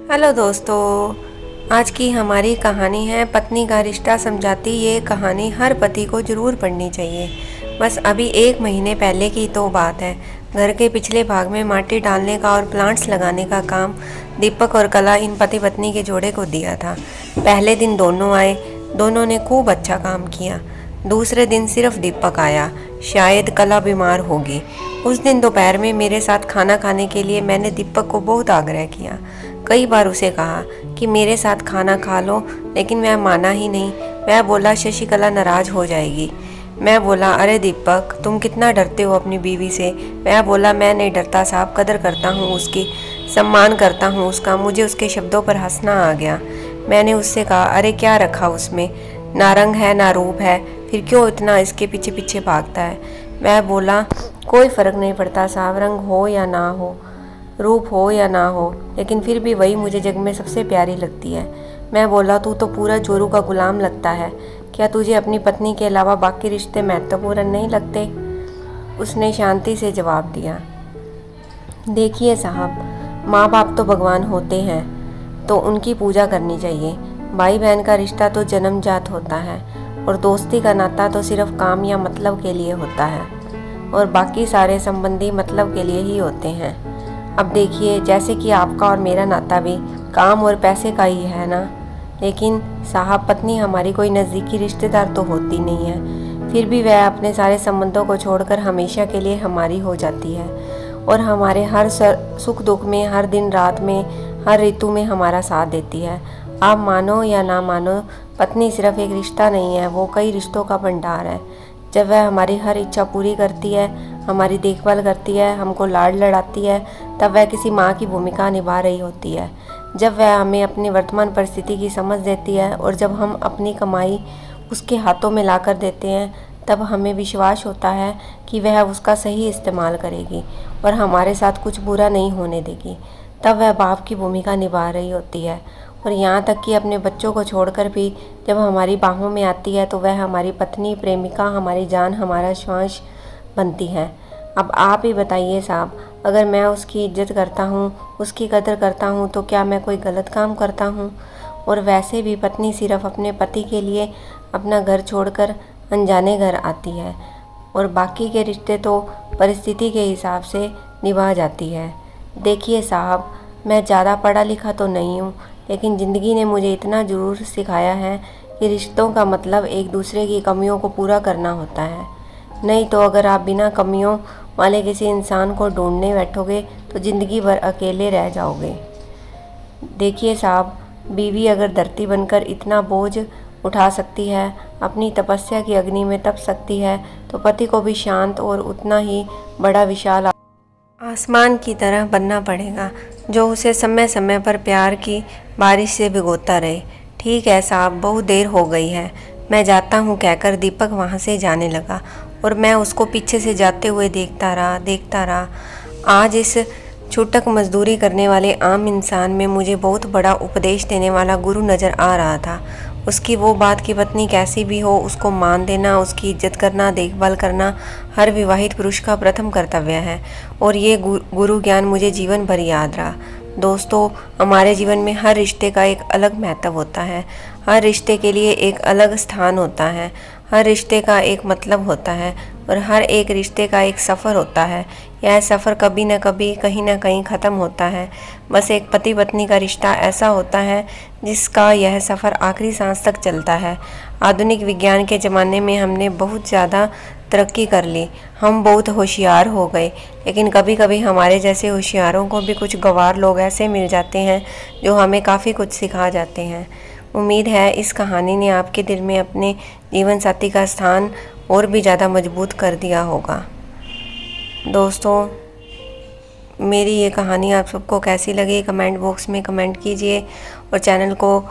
Hello दोस्तों, आज की हमारी कहानी है पत्नी का रिश्ता समझाती। ये कहानी हर पति को ज़रूर पढ़नी चाहिए। बस अभी 1 महीने पहले की तो बात है। घर के पिछले भाग में माटी डालने का और प्लांट्स लगाने का काम दीपक और कला इन पति पत्नी के जोड़े को दिया था। पहले दिन दोनों आए, दोनों ने खूब अच्छा काम किया। दूसरे दिन सिर्फ दीपक आया, शायद कला बीमार होगी। उस दिन दोपहर में मेरे साथ खाना खाने के लिए मैंने दीपक को बहुत आग्रह किया। कई बार उसे कहा कि मेरे साथ खाना खा लो, लेकिन वह माना ही नहीं। वह बोला शशिकला नाराज हो जाएगी। मैं बोला अरे दीपक, तुम कितना डरते हो अपनी बीवी से। वह बोला मैं नहीं डरता साहब, कदर करता हूँ उसकी, सम्मान करता हूँ उसका। मुझे उसके शब्दों पर हंसना आ गया। मैंने उससे कहा अरे क्या रखा उसमें, ना रंग है ना रूप है, फिर क्यों इतना इसके पीछे पीछे भागता है। वह बोला कोई फ़र्क नहीं पड़ता साहब, रंग हो या ना हो, रूप हो या ना हो, लेकिन फिर भी वही मुझे जग में सबसे प्यारी लगती है। मैं बोला तू तो पूरा जोरू का गुलाम लगता है, क्या तुझे अपनी पत्नी के अलावा बाकी रिश्ते महत्वपूर्ण नहीं लगते। उसने शांति से जवाब दिया, देखिए साहब, माँ बाप तो भगवान होते हैं तो उनकी पूजा करनी चाहिए। भाई बहन का रिश्ता तो जन्मजात होता है और दोस्ती का नाता तो सिर्फ काम या मतलब के लिए होता है, और बाकी सारे संबंधी मतलब के लिए ही होते हैं। अब देखिए, जैसे कि आपका और मेरा नाता भी काम और पैसे का ही है ना। लेकिन साहब, पत्नी हमारी कोई नज़दीकी रिश्तेदार तो होती नहीं है, फिर भी वह अपने सारे संबंधों को छोड़कर हमेशा के लिए हमारी हो जाती है और हमारे हर सुख दुख में, हर दिन रात में, हर ऋतु में हमारा साथ देती है। आप मानो या ना मानो, पत्नी सिर्फ एक रिश्ता नहीं है, वो कई रिश्तों का भंडार है। जब वह हमारी हर इच्छा पूरी करती है, हमारी देखभाल करती है, हमको लाड लड़ाती है, तब वह किसी माँ की भूमिका निभा रही होती है। जब वह हमें अपनी वर्तमान परिस्थिति की समझ देती है और जब हम अपनी कमाई उसके हाथों में ला कर देते हैं, तब हमें विश्वास होता है कि वह उसका सही इस्तेमाल करेगी और हमारे साथ कुछ बुरा नहीं होने देगी। तब वह बाप की भूमिका निभा रही होती है, और यहाँ तक कि अपने बच्चों को छोड़कर भी जब हमारी बाहों में आती है तो वह हमारी पत्नी, प्रेमिका, हमारी जान, हमारा श्वास बनती है। अब आप ही बताइए साहब, अगर मैं उसकी इज्जत करता हूँ, उसकी कदर करता हूँ, तो क्या मैं कोई गलत काम करता हूँ। और वैसे भी पत्नी सिर्फ अपने पति के लिए अपना घर छोड़कर अनजाने घर आती है, और बाकी के रिश्ते तो परिस्थिति के हिसाब से निभा जाती है। देखिए साहब, मैं ज़्यादा पढ़ा लिखा तो नहीं हूँ, लेकिन ज़िंदगी ने मुझे इतना ज़रूर सिखाया है कि रिश्तों का मतलब एक दूसरे की कमियों को पूरा करना होता है। नहीं तो अगर आप बिना कमियों वाले किसी इंसान को ढूंढने बैठोगे तो ज़िंदगी भर अकेले रह जाओगे। देखिए साहब, बीवी अगर धरती बनकर इतना बोझ उठा सकती है, अपनी तपस्या की अग्नि में तप सकती है, तो पति को भी शांत और उतना ही बड़ा विशाल आसमान की तरह बनना पड़ेगा, जो उसे समय समय पर प्यार की बारिश से भिगोता रहे। ठीक है साहब, बहुत देर हो गई है, मैं जाता हूँ कहकर दीपक वहाँ से जाने लगा और मैं उसको पीछे से जाते हुए देखता रहा। आज इस छूटक मजदूरी करने वाले आम इंसान में मुझे बहुत बड़ा उपदेश देने वाला गुरु नज़र आ रहा था। उसकी वो बात कि पत्नी कैसी भी हो उसको मान देना, उसकी इज्जत करना, देखभाल करना हर विवाहित पुरुष का प्रथम कर्तव्य है, और ये गुरु ज्ञान मुझे जीवन भर याद रहा। दोस्तों, हमारे जीवन में हर रिश्ते का एक अलग महत्व होता है, हर रिश्ते के लिए एक अलग स्थान होता है, हर रिश्ते का एक मतलब होता है, और हर एक रिश्ते का एक सफ़र होता है। यह सफ़र कभी न कभी, कहीं ना कहीं ख़त्म होता है। बस एक पति पत्नी का रिश्ता ऐसा होता है जिसका यह सफ़र आखिरी सांस तक चलता है। आधुनिक विज्ञान के ज़माने में हमने बहुत ज़्यादा तरक्की कर ली, हम बहुत होशियार हो गए, लेकिन कभी कभी हमारे जैसे होशियारों को भी कुछ गंवार लोग ऐसे मिल जाते हैं जो हमें काफ़ी कुछ सिखा जाते हैं। उम्मीद है इस कहानी ने आपके दिल में अपने जीवन साथी का स्थान और भी ज़्यादा मजबूत कर दिया होगा। दोस्तों, मेरी ये कहानी आप सबको कैसी लगी कमेंट बॉक्स में कमेंट कीजिए और चैनल को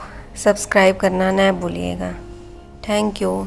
सब्सक्राइब करना ना भूलिएगा। Thank you.